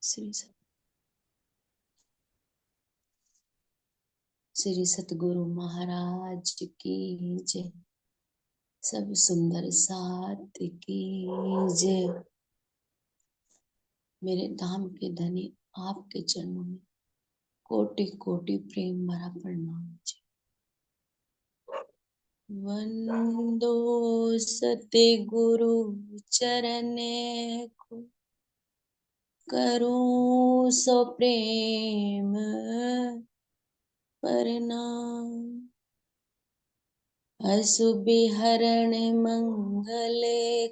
श्री श्री सतगुरु महाराज की जय। सब सुंदर साथ की जय। मेरे धाम के धनी आपके चरणों में कोटि कोटि प्रेम भरा प्रणाम। वंदो सतगुरु चरने को करूं सो प्रेम प्रणाम। असुबिहरण मंगल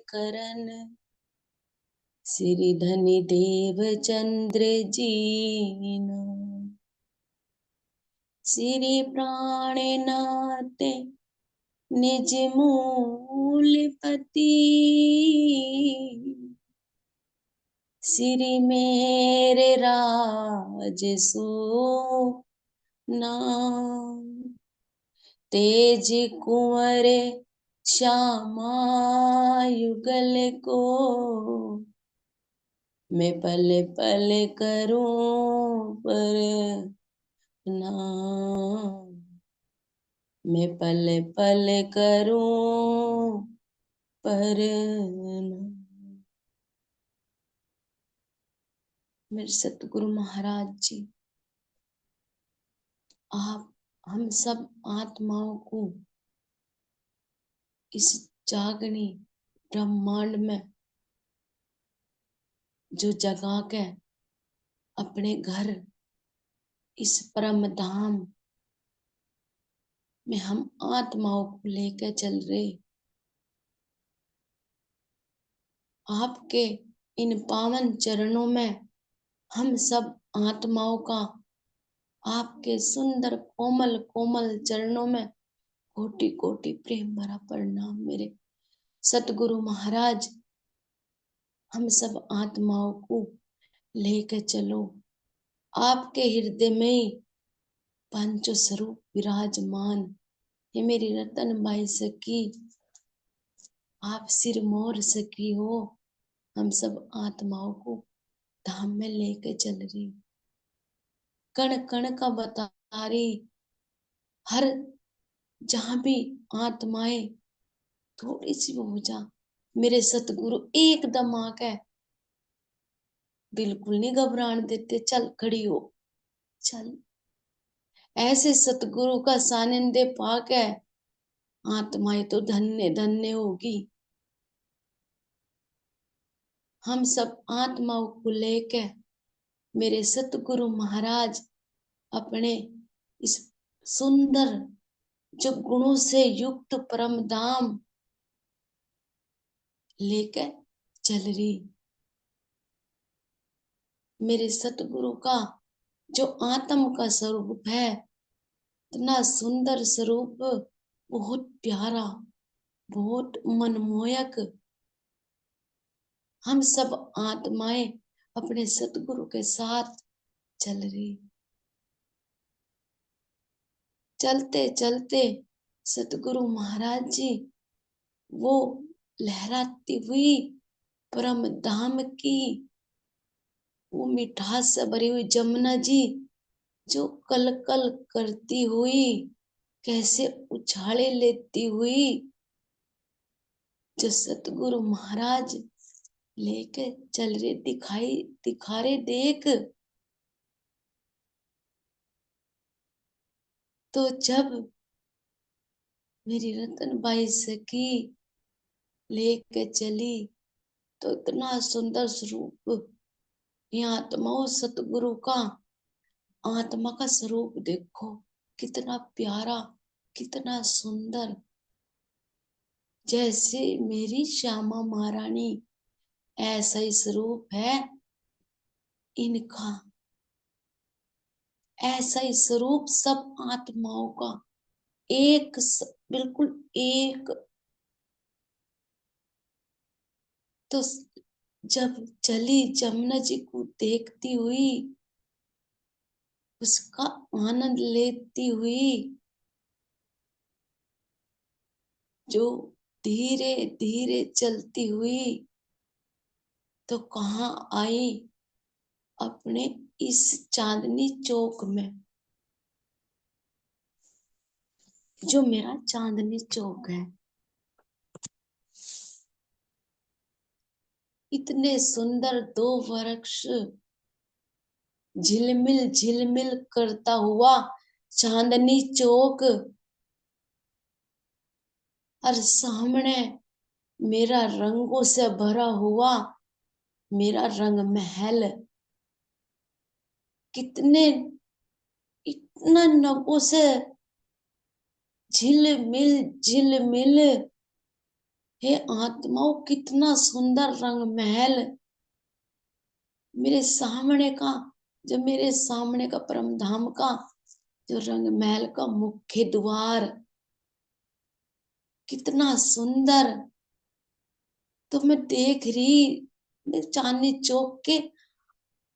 करन श्री धनी देव चंद्र जीनो। श्री प्राणनाथ निज मूलपति श्री मेरे राज सो नाम। तेज कुंवर श्यामा युगल को मैं पल पल करूं प्रणाम। मैं पल पल करूं प्रणाम। मेरे सतगुरु महाराज जी, आप हम सब आत्माओं को इस जागनी ब्रह्मांड में जो जगा के अपने घर इस परम धाम में हम आत्माओं को लेकर चल रहे। आपके इन पावन चरणों में हम सब आत्माओं का आपके सुंदर कोमल कोमल चरणों में कोटि कोटि प्रेम भरा प्रणाम। मेरे सतगुरु महाराज, हम सब आत्माओं को लेकर चलो। आपके हृदय में ही पंच स्वरूप विराजमान है। मेरी रतन बाई सखी, आप सिर मोर सखी हो। हम सब आत्माओं को धाम में लेकर चल रही, कण कण का बता रही। हर जहां भी आत्माएं थोड़ी सी हो जा, मेरे सतगुरु एकदम आके बिल्कुल नहीं घबराने देते। चल खड़ी हो, चल। ऐसे सतगुरु का सानिध्य पाके आत्माएं तो धन्य धन्य होगी। हम सब आत्माओं को लेके मेरे सतगुरु महाराज अपने इस सुंदर जो गुणों से युक्त परम धाम लेकर चल रही। मेरे सतगुरु का जो आत्म का स्वरूप है, इतना सुंदर स्वरूप, बहुत प्यारा, बहुत मनमोहक। हम सब आत्माएं अपने सतगुरु के साथ चल रही। चलते चलते सतगुरु महाराज जी वो लहराती हुई परम धाम की वो मिठास से भरी हुई जमुना जी जो कल कल करती हुई कैसे उछाले लेती हुई जो सतगुरु महाराज लेके चल रहे दिखा रहे देख। तो जब मेरी रतन बाई सखी लेके चली तो इतना सुंदर स्वरूप, ये आत्माओं सतगुरु का आत्मा का स्वरूप देखो, कितना प्यारा, कितना सुंदर। जैसे मेरी श्यामा महारानी ऐसा ही स्वरूप है इनका। ऐसा ही स्वरूप सब आत्माओं का बिल्कुल एक। तो जब चली जमुना जी को देखती हुई, उसका आनंद लेती हुई, जो धीरे धीरे चलती हुई, तो कहाँ आई अपने इस चांदनी चौक में, जो मेरा चांदनी चौक है, इतने सुंदर दो वृक्ष झिलमिल झिलमिल करता हुआ चांदनी चौक, और सामने मेरा रंगों से भरा हुआ मेरा रंग महल, कितने इतना नगों से झिलमिल झिलमिल, हे आत्माओं कितना सुंदर रंग महल, मेरे सामने का, जो मेरे सामने का परम धाम का जो रंग महल का मुख्य द्वार, कितना सुंदर। तो मैं देख रही, मैं चांदनी चौक के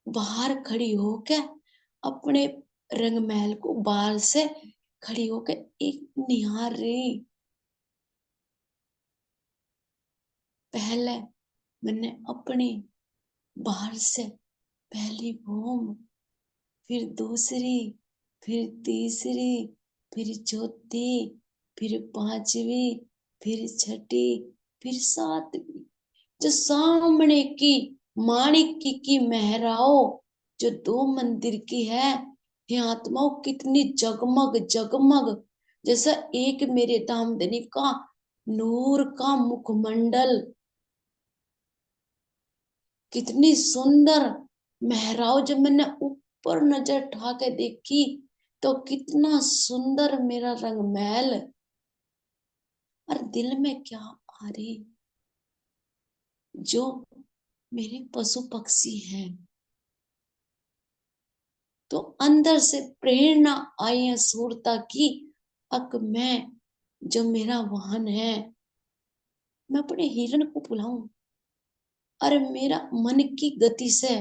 बाहर खड़ी होकर अपने रंग महल को बाहर से खड़ी होकर एक निहार रही। पहले मैंने अपनी बाहर से पहली बूम, फिर दूसरी, फिर तीसरी, फिर चौथी, फिर पांचवी, फिर छठी, फिर सातवीं, जो सामने की माणिक की मेहराओ जो दो मंदिर की है, ये आत्माओं कितनी जगमग जगमग, जैसा एक मेरे धामधनी का नूर का मुखमंडल, कितनी सुंदर मेहराव। जब मैंने ऊपर नजर उठा के देखी तो कितना सुंदर मेरा रंग महल, और दिल में क्या आ रही, जो मेरे पशु पक्षी हैं, तो अंदर से प्रेरणा आई है सूरता की, अक मैं जो मेरा वाहन है, मैं अपने हिरण को बुलाऊं, और मेरा मन की गति से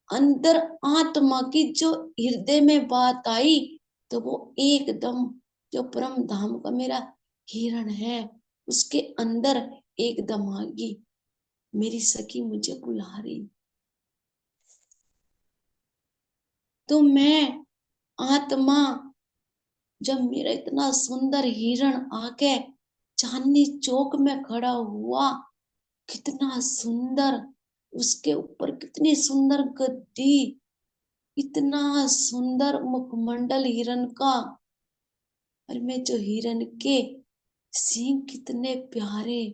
अंदर आत्मा की जो हृदय में बात आई, तो वो एकदम जो परम धाम का मेरा हिरण है उसके अंदर एकदम आ गई, मेरी सखी मुझे बुला रही। तो मैं आत्मा, जब मेरा इतना सुंदर हिरण आके चांदनी चौक में खड़ा हुआ, कितना सुंदर, उसके ऊपर कितनी सुंदर गद्दी, इतना सुंदर मुखमंडल हिरन का, और मैं जो हिरन के सींग कितने प्यारे,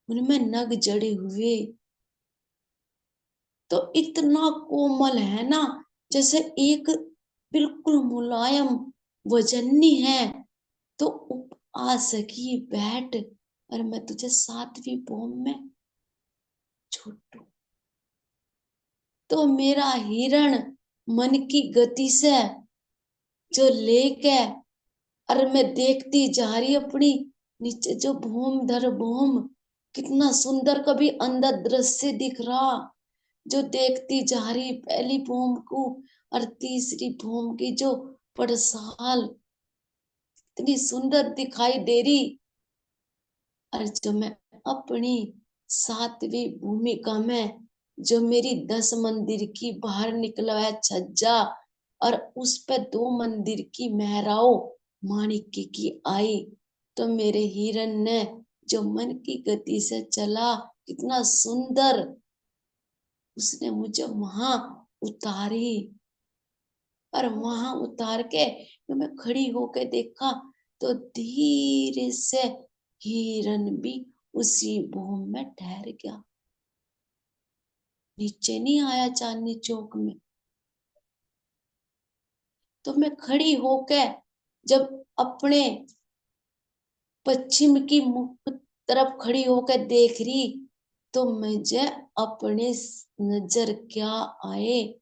उनमें नग जड़े हुए, तो इतना कोमल है ना, जैसे एक बिल्कुल मुलायम वजनी है, तो आ सकी बैठ, और मैं तुझे सातवीं भौम में छोड़ू। तो मेरा हिरण मन की गति से जो लेके, और मैं देखती जा रही अपनी नीचे जो भूम धर भूम, कितना सुंदर कभी अंदर दृश्य दिख रहा, जो देखती जा रही पहली भूम को और तीसरी भूम की जो पड़साल इतनी सुंदर दिखाई दे रही, और जो मैं अपनी सातवीं भूमिका में जो मेरी 10 मंदिर की बाहर निकला है छज्जा, और उस पे 2 मंदिर की मेहराओ माणिक की आई, तो मेरे हिरण ने जो मन की गति से चला, कितना सुंदर उसने मुझे वहां उतारी, और वहां उतार के तो मैं खड़ी होके देखा, तो धीरे से हिरन भी उसी भूमि में ठहर गया, नीचे नहीं आया चांदनी चौक में। तो मैं खड़ी होके जब अपने पश्चिम की मुख तरफ खड़ी होकर देख रही, तो मुझे अपने नजर क्या आए,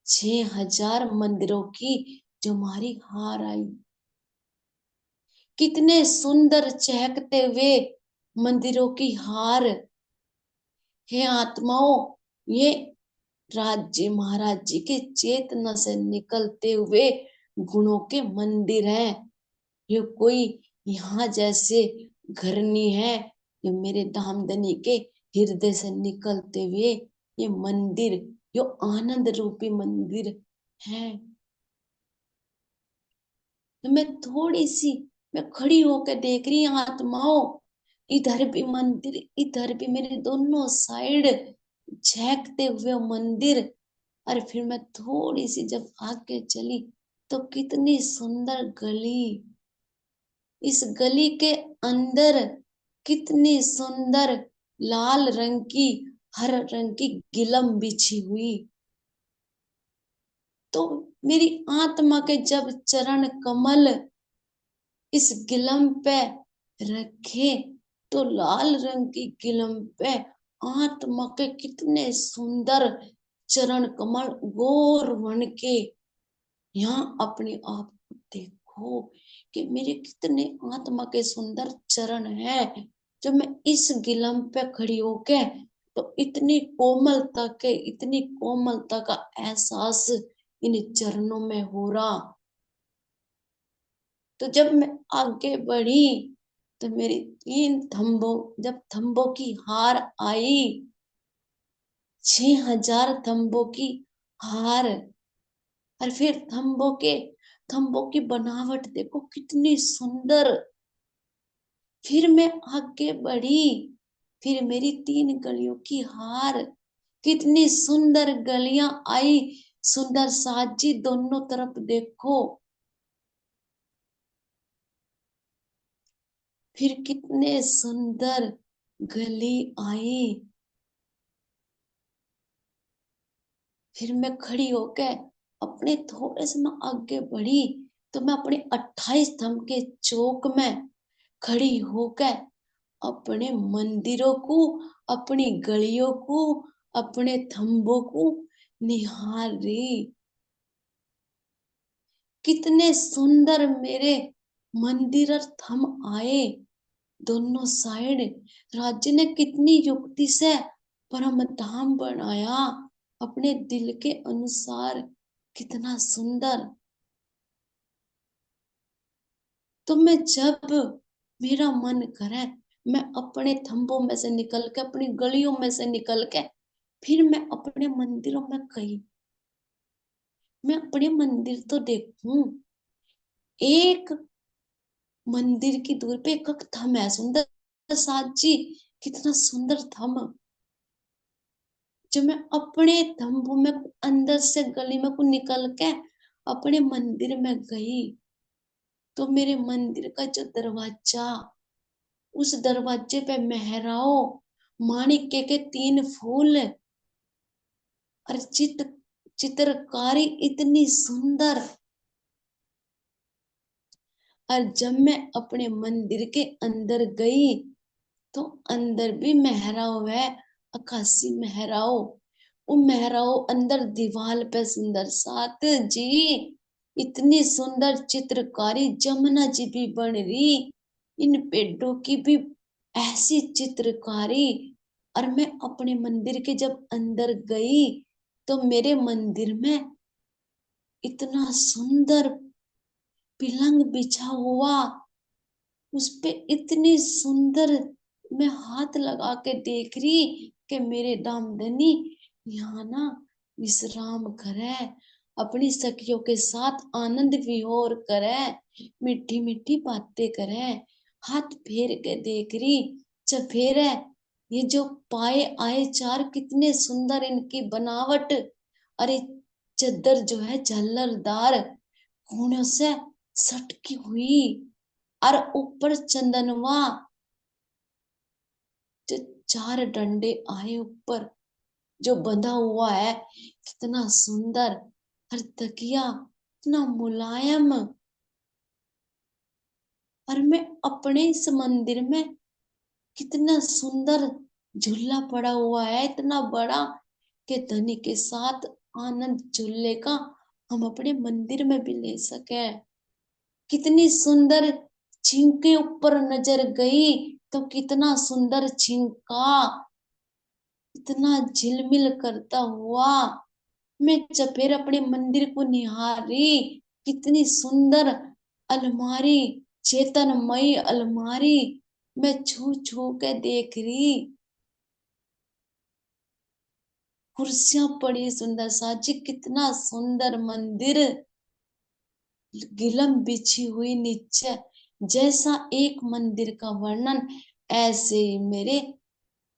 6000 मंदिरों की जो हमारी हार आई, कितने सुंदर चहकते हुए मंदिरों की हार, हे आत्माओं, ये राज्य महाराज जी के चेतना से निकलते हुए गुणों के मंदिर हैं, ये कोई यहाँ जैसे घर नहीं है, ये मेरे धामधनी के हृदय से निकलते हुए ये मंदिर यो आनंद रूपी मंदिर है। तो मैं खड़ी होकर देख रही हूँ आत्माओं, इधर भी मंदिर, इधर भी, मेरे दोनों साइड झेंकते हुए मंदिर। और फिर मैं थोड़ी सी जब आगे चली तो कितनी सुंदर गली, इस गली के अंदर कितनी सुंदर लाल रंग की, हर रंग की गिलम बिछी हुई। तो मेरी आत्मा के जब चरण कमल इस गिलम पे रखे, तो लाल रंग की गिलम पे आत्मा के कितने सुंदर चरण कमल गौर बन के, यहाँ अपने आप को देखो कि मेरे कितने आत्मा के सुंदर चरण हैं। जब मैं इस गिलम पे खड़ी होके, तो इतनी कोमलता के, इतनी कोमलता का एहसास इन चरणों में हो रहा। तो जब मैं आगे बढ़ी तो मेरी 3 थंबों, जब थंबों की हार आई, 6000 थंबों की हार। और फिर थंबों की बनावट देखो कितनी सुंदर। फिर मैं आगे बढ़ी, फिर मेरी 3 गलियों की हार, कितनी सुंदर गलियां आई, सुंदर साजी दोनों तरफ देखो। फिर कितने सुंदर गली आई। फिर मैं खड़ी होकर अपने थोड़े से मैं आगे बढ़ी, तो मैं अपने 28 थंब के चौक में खड़ी होकर अपने मंदिरों को, अपनी गलियों को, अपने थंबों को निहार रही। कितने सुंदर मेरे मंदिर और थंब आए दोनों साइड। राज्य ने कितनी युक्ति से परम धाम बनाया अपने दिल के अनुसार, कितना सुंदर। तो मैं जब मेरा मन करे, मैं अपने थंबों में से निकल के, अपनी गलियों में से निकल के, फिर मैं अपने मंदिरों में गई। मैं अपने मंदिर तो देखूं, एक मंदिर की दूर पे एक थम है सुंदर साजी, कितना सुंदर थम। जब मैं अपने तंबू में अंदर से गली में को निकल के अपने मंदिर में गई, तो मेरे मंदिर का जो दरवाजा, उस दरवाजे पे मेहराओ माणिक्य के 3 फूल और चित्रकारी इतनी सुंदर। और जब मैं अपने मंदिर के अंदर गई, तो अंदर भी मेहराव है, आकाशी मेहराव। वो मेहराव अंदर दीवार पे सुंदर सात जी, इतनी सुंदर चित्रकारी, जमुना जी भी बन रही, इन पेड़ों की भी ऐसी चित्रकारी। और मैं अपने मंदिर के जब अंदर गई, तो मेरे मंदिर में इतना सुंदर पिलंग बिछा हुआ, उस पे इतनी सुंदर, मैं हाथ लगा के देख रही कि मेरे दामदनी यहाँ ना विश्राम करे, अपनी सखियों के साथ आनंद विहोर करे, मीठी मीठी बातें करे। हाथ फेर के देख रही, चफेरे, ये जो पाए आए 4 कितने सुंदर इनकी बनावट। अरे चद्दर जो है झालरदार कोनों से सटकी हुई, और ऊपर चंदनवा, जो 4 डंडे आए ऊपर जो बंधा हुआ है, कितना सुंदर। और तकिया इतना मुलायम। और मैं अपने इस मंदिर में कितना सुंदर झूला पड़ा हुआ है, इतना बड़ा कि धनी के साथ आनंद झूले का हम अपने मंदिर में भी ले सके। कितनी सुंदर छिंके ऊपर नजर गई, तो कितना सुंदर छिंका, इतना झिलमिल करता हुआ। मैं चपेर अपने मंदिर को निहारी, कितनी सुंदर अलमारी, चेतनमयी अलमारी, मैं छू छू के देख रही। कुर्सियां पड़ी सुंदर साजी, कितना सुंदर मंदिर, गिलम बिछी हुई नीचे, जैसा एक मंदिर का वर्णन ऐसे ही मेरे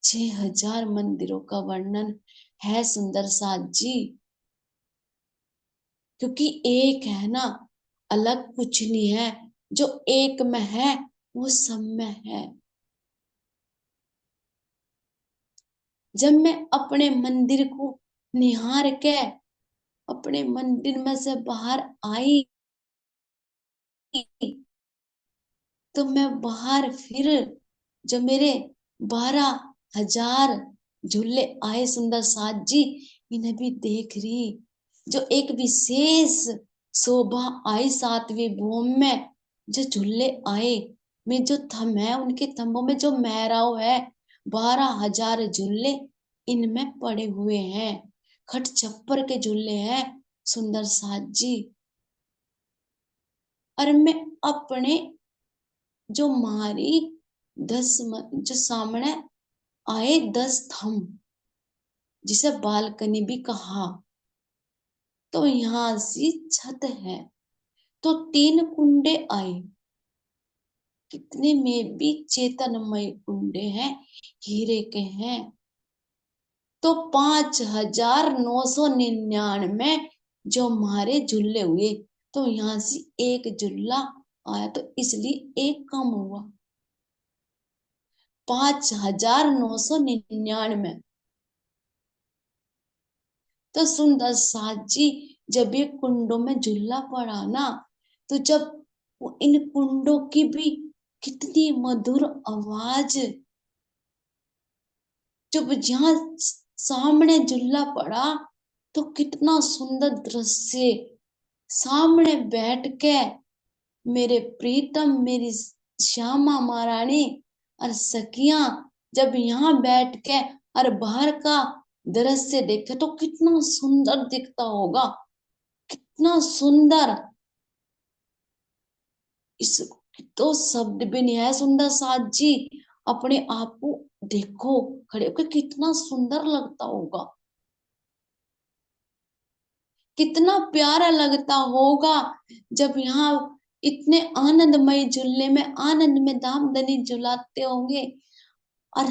6,000 मंदिरों का वर्णन है सुंदर साज जी। क्योंकि एक है ना, अलग कुछ नहीं है, जो एक में है वो सब में है। जब मैं अपने मंदिर को निहार के अपने मंदिर में से बाहर आई, तो मैं बाहर फिर जो मेरे 12,000 झूले आए सुंदर साज जी, इन्हें भी देख रही। जो एक विशेष शोभा आई सातवीं भूमि में, जो झूले आए, में जो थम है, उनके थंबों में जो मेहराव है, 12,000 झूले इनमें पड़े हुए हैं। खट छप्पर के झूले हैं सुंदर साज जी। और मैं अपने जो मारी जो सामने आए 10 थंब, जिसे बालकनी भी कहा, तो यहाँ सी छत है, तो 3 कुंडे आए, कितने में भी चेतनमय कुंडे हैं, हीरे के हैं। तो 5,999 जो हमारे झुल्ले हुए, तो यहाँ से एक झुल्ला आया, तो इसलिए एक कम हुआ। 5,999। तो सुंदर साज जी, जब ये कुंडों में झूला पड़ा ना, तो जब वो इन कुंडों की भी कितनी मधुर आवाज, जब यहाँ सामने झूला पड़ा, तो कितना सुंदर दृश्य, सामने बैठ के मेरे प्रीतम, मेरी श्यामा महारानी और सखियां जब यहाँ बैठ के और बाहर का दृश्य देखे, तो कितना सुंदर दिखता होगा, कितना सुंदर। इस तो शब्द भी नहीं है सुंदर साज जी। अपने आप को देखो खड़े होकर, कितना सुंदर लगता होगा, कितना प्यारा लगता होगा, जब यहाँ इतने आनंदमय झूले में आनंद में धामधनी झुलाते होंगे, और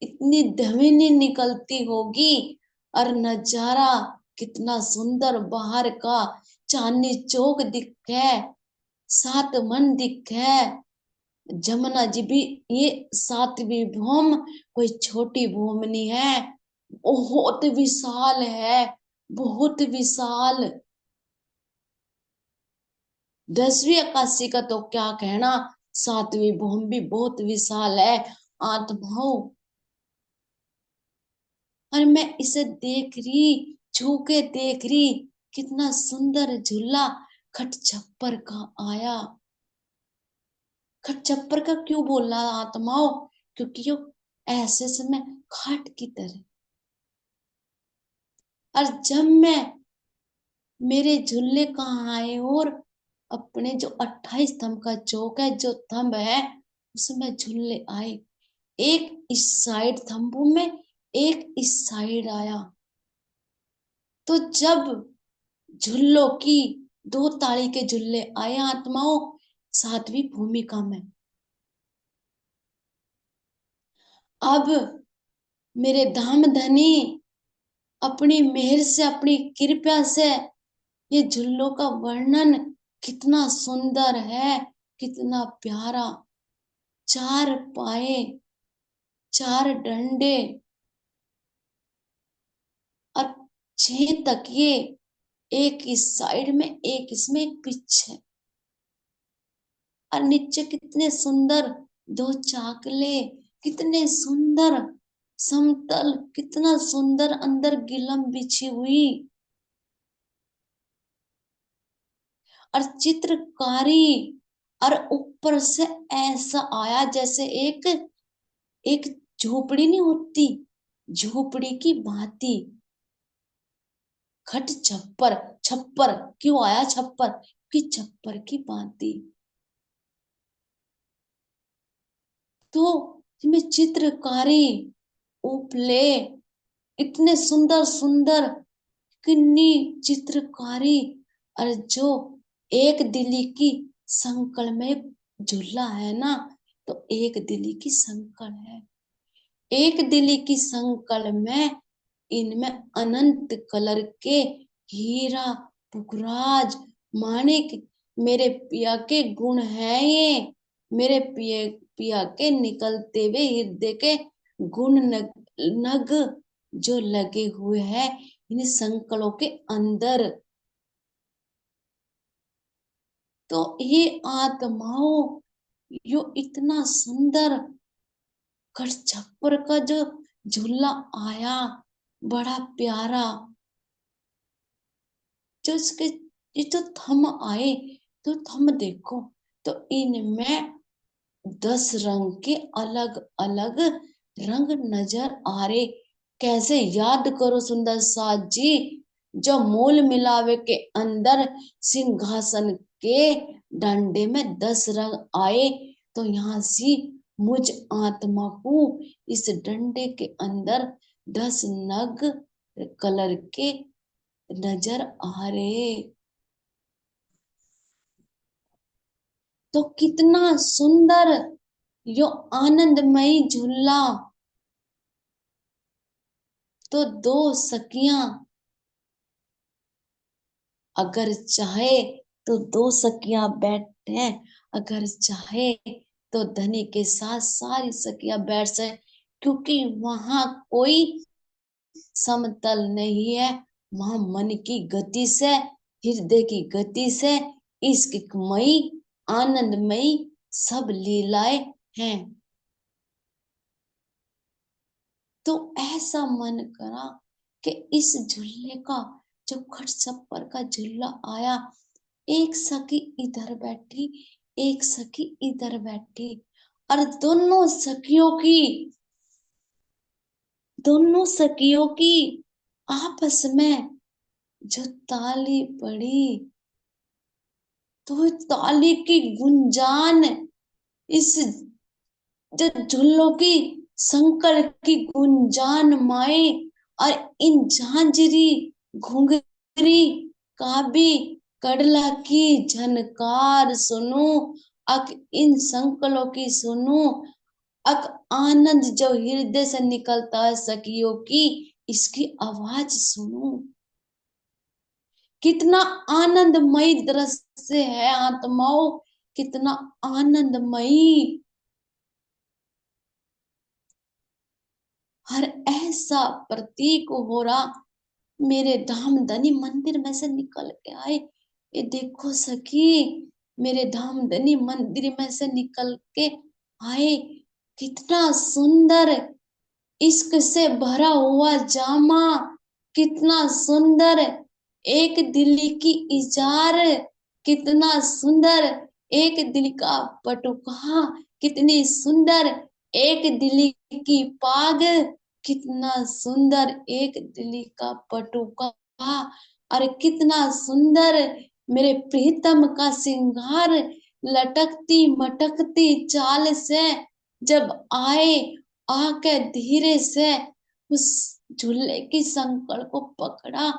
इतनी धमिनी निकलती होगी, और नजारा कितना सुंदर, बाहर का चांदनी चौक दिखे, सात मन दिखे, जमुना जी भी, ये सातवीं भूम कोई छोटी भूम नहीं है, बहुत विशाल है, बहुत विशाल। 10वीं आकाशी का तो क्या कहना, सातवीं भूम भी बहुत विशाल है आत्माओं। और मैं इसे देख रही, छू के देख रही, कितना सुंदर झूला खट छप्पर का आया। खट छप्पर का क्यों बोला आत्माओं, क्योंकि वो ऐसे समय खाट की तरह। और जब मैं मेरे झूले कहाँ आए, और अपने जो 28 थंब का चौक है, जो थंब है उसमें झूले आए, एक इस साइड थंबों में, एक इस साइड आया। तो जब झुल्लों की 2 ताली के झुल्ले आए आत्माओं, सातवीं भूमिका में, अब मेरे धाम धनी अपनी मेहर से, अपनी कृपा से, ये झुल्लों का वर्णन कितना सुंदर है, कितना प्यारा। 4 पाए, 4 डंडे और 6 तकिए, एक इस साइड में, एक इसमें, एक पीछे। और नीचे कितने सुंदर 2 चाकले, कितने सुंदर समतल, कितना सुंदर अंदर गिलम बिछी हुई। और चित्रकारी, और ऊपर से ऐसा आया जैसे एक एक झोपड़ी नहीं होती, झोपड़ी की भांति। खट छप्पर, छप्पर क्यों आया छप्पर, कि छप्पर की भांति। तो इसमें चित्रकारी, उपले, इतने सुंदर सुंदर किन्नी चित्रकारी, और जो एक दिली की संकल में झूला है ना, तो एक दिली की संकल है, एक दिली की संकल में इनमें अनंत कलर के हीरा, पुखराज, माणिक, मेरे पिया के गुण है ये, मेरे पिया के निकलते हुए हृदय के गुण नग जो लगे हुए हैं इन संकलों के अंदर। तो ये आत्माओं, यो इतना सुंदर छप्पर का जो झूला आया, बड़ा प्यारा, जो इसके ये जो थम आए, तो थम देखो, तो इनमें 10 रंग के अलग अलग रंग नजर आ रहे। कैसे याद करो सुंदर साथ जी, जो मोल मिलावे के अंदर सिंहासन के डंडे में 10 रंग आए, तो यहाँ से मुझ आत्मा को इस डंडे के अंदर 10 नग कलर के नजर आ रहे। तो कितना सुंदर यो आनंदमयी झूला। तो दो सखियां अगर चाहे तो दो सखियां बैठे, अगर चाहे तो धनी के साथ सारी सखियां बैठ जाए, क्योंकि वहां कोई समतल नहीं है, वहां मन की गति से, हृदय की गति से, इश्कमयी, आनंदमयी सब लीलाएं हैं। तो ऐसा मन करा कि इस झूले का, जो खट छप्पर का झूला आया, एक सखी इधर बैठी, एक सखी इधर बैठी, और दोनों सखियों की आपस में जो ताली पड़ी, तो ताली की गुंजान, इस जो झुल्लों की संकर की गुंजान माए, और इन झांझरी घुंघरी का भी कड़ला की झनकार सुनो, अक इन संकलों की सुनो, अक आनंद जो हृदय से निकलता है सखियों की, इसकी आवाज सुनो। कितना आनंदमयी दृश्य है आत्माओं, कितना आनंदमयी। हर ऐसा प्रतीक हो रहा, मेरे धामधनी मंदिर में से निकल के आए। ये देखो सखी, मेरे धामधनी मंदिर में से निकल के आए, कितना सुंदर इश्क से भरा हुआ जामा, कितना सुंदर एक दिल की इजार, कितना सुंदर एक दिल का पटुका, कितनी सुंदर एक दिल की पाग, कितना सुंदर एक दिल का पटुका, अरे कितना सुंदर मेरे प्रीतम का सिंगार, लटकती मटकती चाल से जब आए, आके धीरे से उस झूले की संकल को पकड़ा।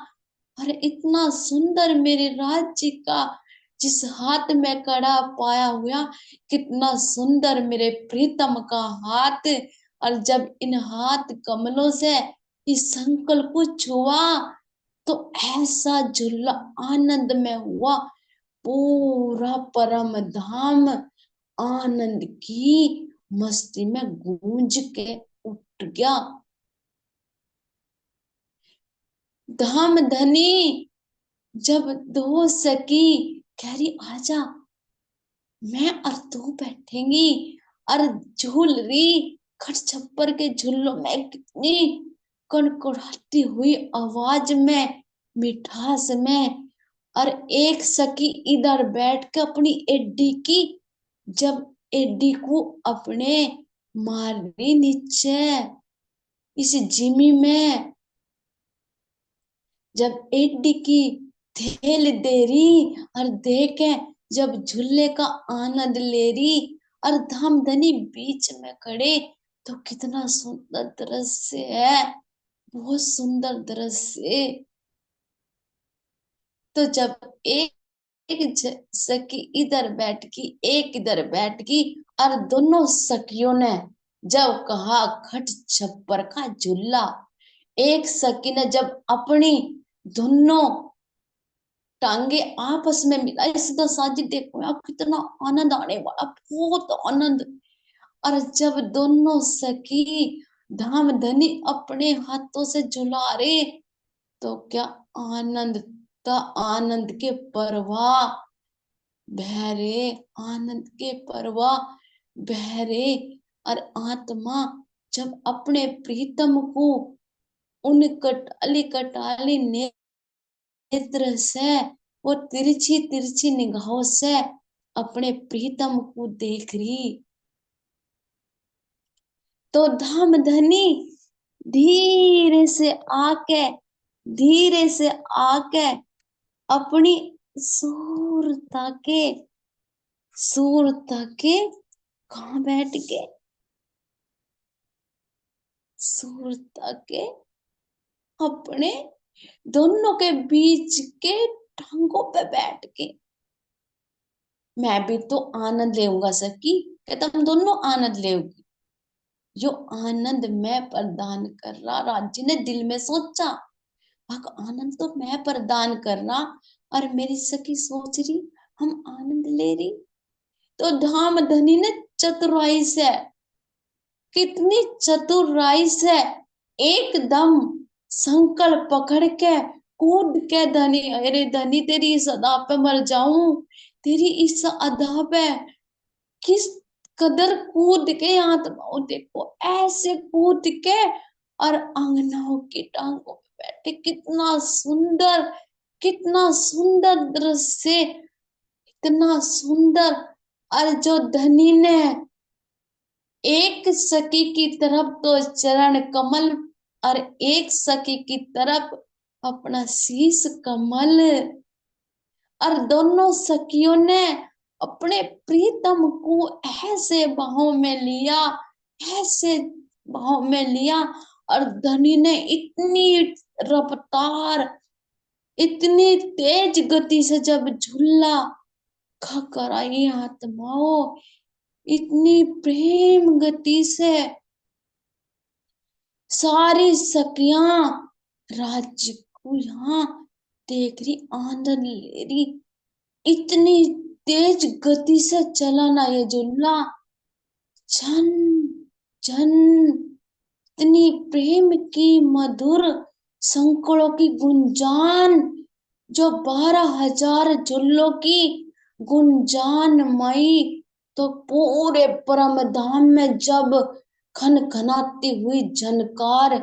अरे इतना सुंदर मेरे राज्य का जिस हाथ में कड़ा पाया हुआ, कितना सुंदर मेरे प्रीतम का हाथ, और जब इन हाथ कमलों से इस संकल को छुआ, तो ऐसा झूला आनंद में हुआ, पूरा परम धाम आनंद की मस्ती में गूंज के उठ गया। धाम धनी जब दो सकी, कह रही आजा, मैं और तू बैठेंगी, और झूल रही खट छप्पर के झूलों में, कितनी कड़कड़ाती हुई आवाज में, मिठास में। और एक सखी इधर बैठ के अपनी एडी की, जब एडी को अपने मारनी नीचे इस जिमी में, जब एडी की थेल दे रही, और देखे जब झूले का आनंद ले रही, और धामधनी बीच में खड़े, तो कितना सुंदर दृश्य है। बहुत सुंदर दृश्य। तो जब एक सखी इधर बैठ की, एक इधर बैठ की, और दोनों सखियों ने जब कहा खट छप्पर का झूला, एक सखी ने जब अपनी दोनों टांगे आपस में मिलाई, सीधा साजी देखो यार कितना आनंद आने वाला, बहुत आनंद। और जब दोनों सखी धाम धनी अपने हाथों से झुला रहे, तो क्या आनंद था, आनंद के परवाह बहरे, आनंद के परवाह बहरे। और आत्मा जब अपने प्रीतम को उन कटाली कटाली नेत्र से, वो तिरछी तिरछी निगाहों से अपने प्रीतम को देख रही, तो धाम धनी धीरे से आके, धीरे से आके अपनी सूरता के, सूरता के कहाँ बैठ के, सूरता के अपने दोनों के बीच के टांगों पे बैठ के, मैं भी तो आनंद लेऊंगा सखी, कहता हम दोनों आनंद लेगी। जो आनंद मैं प्रदान कर रहा, राज्य ने दिल में सोचा, वह आनंद तो मैं प्रदान कर रहा, और मेरी सखी सोच रही हम आनंद ले रही। तो धाम धनी ने चतुराई से, कितनी चतुराई से एकदम संकल्प पकड़ के कूद के, धनी अरे धनी तेरी इस अदा पे मर जाऊं, तेरी इस अदा पे किस कदर कूद के, यहाँ तो देखो ऐसे कूद के, और अंगनाओं की टांगों पे बैठे, कितना सुंदर, कितना सुंदर दृश्य, इतना सुंदर। और जो धनी ने एक सखी की तरफ तो चरण कमल, और एक सखी की तरफ अपना शीश कमल, और दोनों सखियों ने अपने प्रीतम को ऐसे बाहों में लिया, ऐसे बाहों में लिया। और धनी ने इतनी रफ्तार, इतनी तेज गति से जब झूला खाकर आई आत्माओं, इतनी प्रेम गति से सारी सखियां राज्य को यहाँ देख रही, आनंद ले रही, इतनी तेज गति से चला ना ये झूला, झन झन, इतनी प्रेम की मधुर संकड़ों की गुंजान, जो 12,000 झुल्लों की गुंजान मई, तो पूरे परम धाम में जब खन खनाती हुई झनकार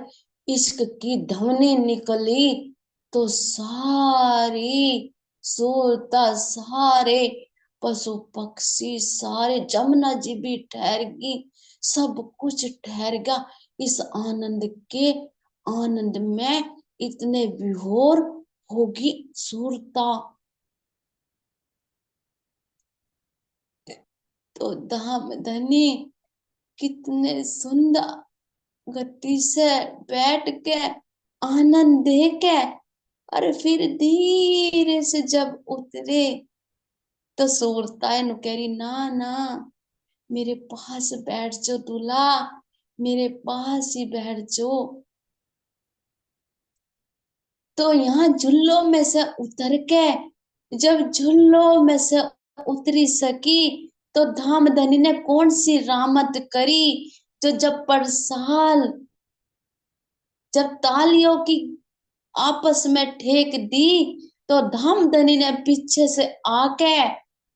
इश्क की ध्वनि निकली, तो सारी सूरता, सारे पशु पक्षी, सारे जमुना जी भी ठहर गई, सब कुछ ठहर गया इस आनंद के, आनंद में इतने विभोर होगी सूरता। तो धाम धनी कितने सुंदर गति से बैठ के आनंद दे के, और फिर धीरे से जब उतरे, तो सूरता है नु कह रही ना ना, मेरे पास बैठ जाओ दूल्हा, मेरे पास ही बैठ जाओ। तो यहाँ झुल्लों में से उतर के, जब झुल्लों में से उतरी सकी, तो धाम धनी ने कौन सी रामत करी, जो जब परसाल, जब तालियों की आपस में ठेक दी, तो धाम धनी ने पीछे से आके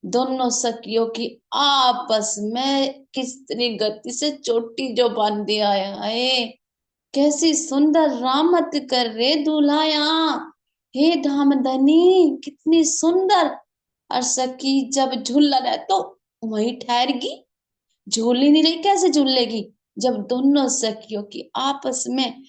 दोनों सखियों की आपस में कितनी गति से चोटी जो बांध दिया है, कैसी सुंदर रामत कर रे दूल्हाया, हे धामधनी कितनी सुंदर। और सखी जब झूल रहा तो वहीं ठहर गई, झूल ही नहीं रही, कैसे झूलेगी, जब दोनों सखियों की आपस में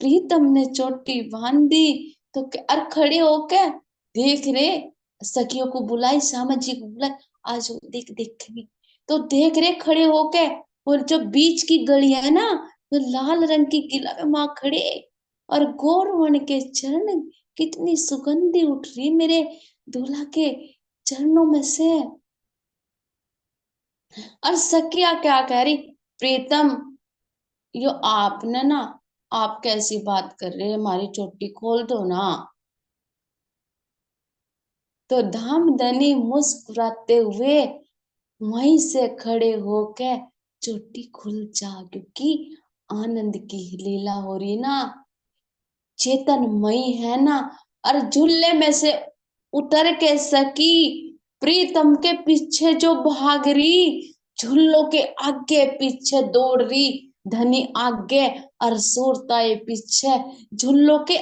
प्रीतम ने चोटी बांध दी, तो और खड़े होके देख रहे, सखियों को बुलाई, श्यामा जी को बुलाई, आज देख देख भी, तो देख रहे खड़े होके। और जो बीच की गली है ना, तो लाल रंग की किला में माँ खड़े, और गौरवन के चरण कितनी सुगंधी उठ रही मेरे दूल्हा के चरणों में से। और सखिया क्या कह रही, प्रीतम यो आपने ना, आप कैसी बात कर रहे हैं, हमारी चोटी खोल दो ना। तो धामधनी मुस्कुराते हुए वहीं से खड़े होके चोटी खुल जा, क्योंकि आनंद की लीला हो रही ना, चेतनमयी है ना। और झूले में से उतर के सकी प्रीतम के पीछे जो भाग रही, झूलों के आगे पीछे दौड़ रही, धनी आगे और सूरताए पीछे, झूलों के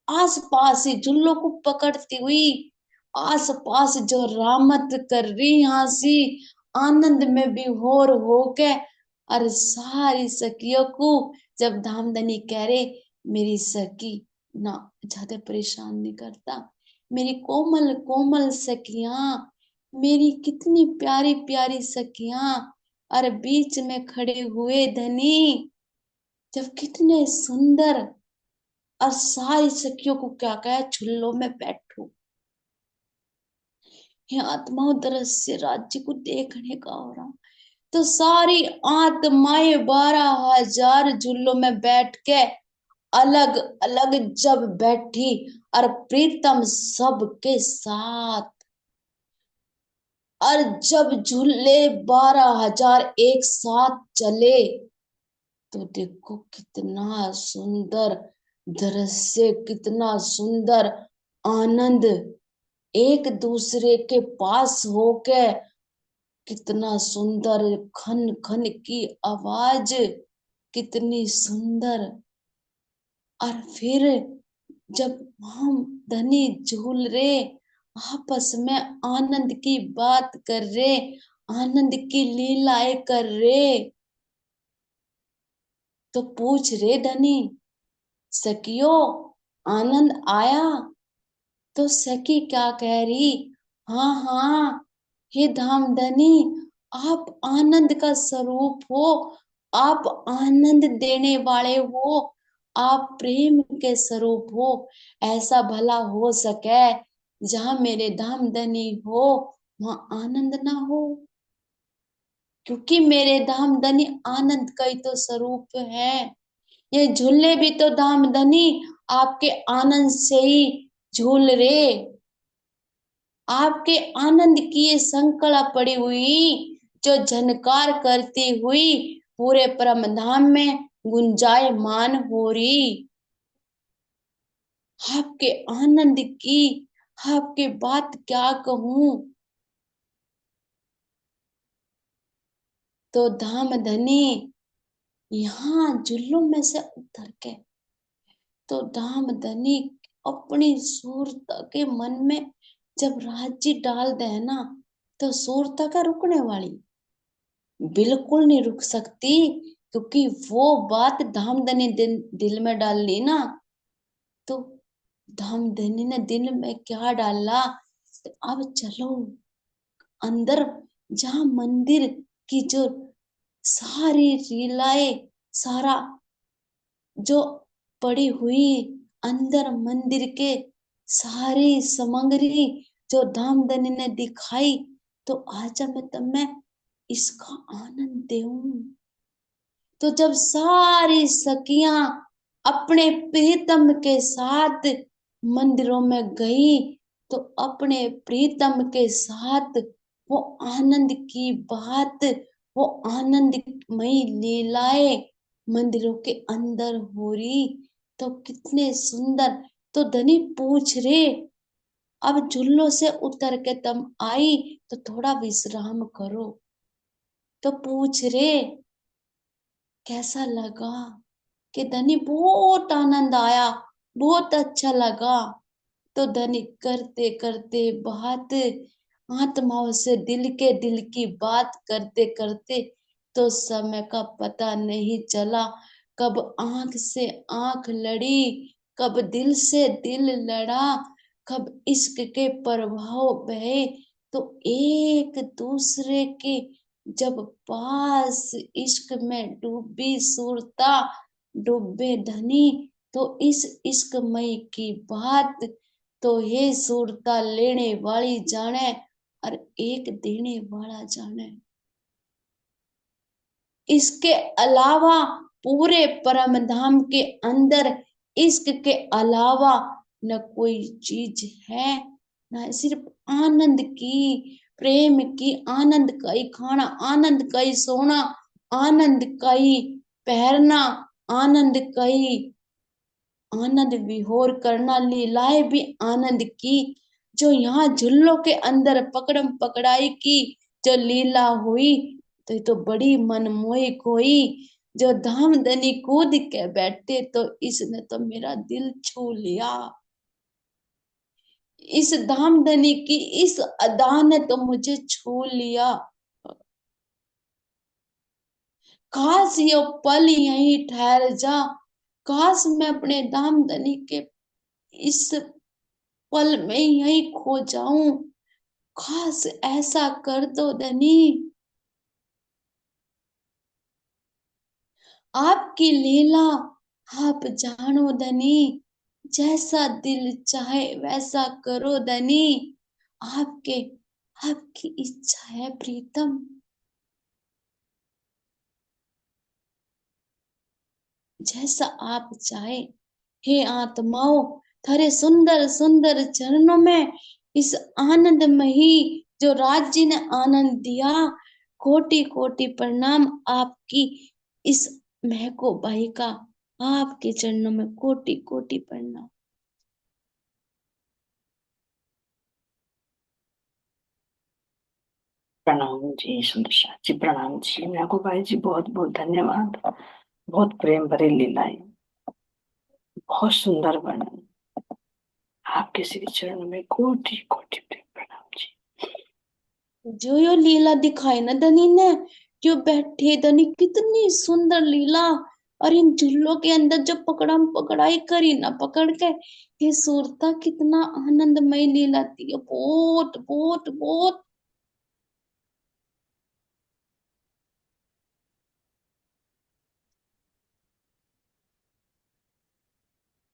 आस पास ही झूलों को पकड़ती हुई आस पास जो रामत कर रही हंसी, आनंद में विभोर होके। और सारी सखियों को जब धामधनी कह रहे, मेरी सखी ना ज्यादा परेशान नहीं करता, मेरी कोमल कोमल सखियां, मेरी कितनी प्यारी प्यारी सखियां। और बीच में खड़े हुए धनी जब कितने सुंदर, और सारी सखियों को क्या कहा, झुल्लों में बैठो। हे आत्माओं, दृश्य राज्य को देखने का हो रहा, तो सारी आत्माएं 12,000 झुल्लों में बैठ के अलग अलग जब बैठी, और प्रीतम सबके साथ। और जब झूले 12,000 एक साथ चले, तो देखो कितना सुंदर दृश्य, कितना सुंदर आनंद, एक दूसरे के पास होके कितना सुंदर खन खन की आवाज, कितनी सुंदर। और फिर जब हम धनी झूल रहे, आपस में आनंद की बात कर रहे, आनंद की लीलाएं कर रहे, तो पूछ रहे धनी, सखियो आनंद आया? तो सखी क्या कह रही, हाँ हाँ हे धामधनी, आप आनंद का स्वरूप हो, आप आनंद देने वाले हो, आप प्रेम के स्वरूप हो। ऐसा भला हो सके जहां मेरे धामधनी हो वहां आनंद ना हो? क्योंकि मेरे धामधनी आनंद का ही तो स्वरूप है। ये झूले भी तो धामधनी आपके आनंद से ही झूल रहे, आपके आनंद की ये संकला पड़ी हुई जो झनकार करती हुई पूरे परम धाम में गुंजायमान हो रही। आपके आनंद की, आपके बात क्या कहूं। तो धाम धनी यहाँ जुल्लों में से उतर के, तो धाम धनी अपनी सूरता के मन में जब राज्य डाल दे ना, तो सूरता का रुकने वाली बिल्कुल नहीं रुक सकती, क्योंकि वो बात धामधनी दिल में डाल ली ना। तो धामधनी ने दिल में क्या डाला, तो अब चलो अंदर, जहां मंदिर की जो सारी लीलाएं, सारा जो पड़ी हुई अंदर मंदिर के सारी सामग्री जो धामधनी ने दिखाई, तो आजा मैं तुम्हें इसका आनंद देऊं। तो जब सारी सखियां अपने प्रीतम के साथ मंदिरों में गई, तो अपने प्रीतम के साथ वो आनंद की बात, वो आनंदमयी लीलाएं मंदिरों के अंदर हो रही, तो कितने सुंदर। तो धनी पूछ रहे, अब झूलों से उतर के तुम आई, तो थोड़ा विश्राम करो। तो पूछ रहे कैसा लगा, कि धनी बहुत आनंद आया, बहुत अच्छा लगा। तो धनी करते करते बात, आत्माओं से दिल की बात करते करते, तो समय का पता नहीं चला, कब आंख से आंख लड़ी, कब दिल से दिल लड़ा, कब इश्क के प्रभाव बहे। तो एक दूसरे के जब पास इश्क में डूबी सूरता, डूबे धनी, तो इस इश्कमय की बात तो हे सूरता लेने वाली जाने और एक देने वाला जाने। इसके अलावा पूरे परम धाम के अंदर इश्क के अलावा न कोई चीज है, न सिर्फ आनंद की, प्रेम की, आनंद का ही खाना, आनंद का ही सोना, आनंद का ही पहनना, आनंद का ही आनंद विभोर करना, लीलाएं भी आनंद की। जो यहाँ झुल्लों के अंदर पकड़म पकड़ाई की जो लीला हुई, तो ये तो बड़ी मनमोहक हुई। जो धामधनी कूद के बैठे तो इसने तो मेरा दिल छू लिया। इस धामधनी की इस अदा ने तो मुझे छू लिया। काश ये पल यहीं ठहर जा, काश मैं अपने धामधनी के इस पल में यहीं खो जाऊं। काश ऐसा कर दो धनी। आपकी लीला आप जानो धनी, जैसा दिल चाहे वैसा करो धनी। आपके आपकी इच्छा है प्रीतम। जैसा आप चाहे। हे आत्माओं, थारे सुंदर सुंदर चरणों में इस आनंदमयी जो राज्य ने आनंद दिया, कोटि कोटि प्रणाम। आपकी इस महको बाई का आपके चरणों में कोटि कोटि प्रणाम। प्रणाम जी सुदर्शन जी, प्रणाम जी महको भाई जी, बहुत बहुत धन्यवाद। बहुत प्रेम भरी लीलाएं, बहुत सुंदर वर्णन। आपके श्री चरण में कोटि कोटि प्रेम प्रणाम जी। जो यो लीला दिखाई ना धनी ने, जो बैठे धनी, कितनी सुंदर लीला। और इन झूलों के अंदर जो पकड़म पकड़ाई करी ना पकड़ के, ये सूरता कितना आनंदमय लीला थी। बहुत बहुत बहुत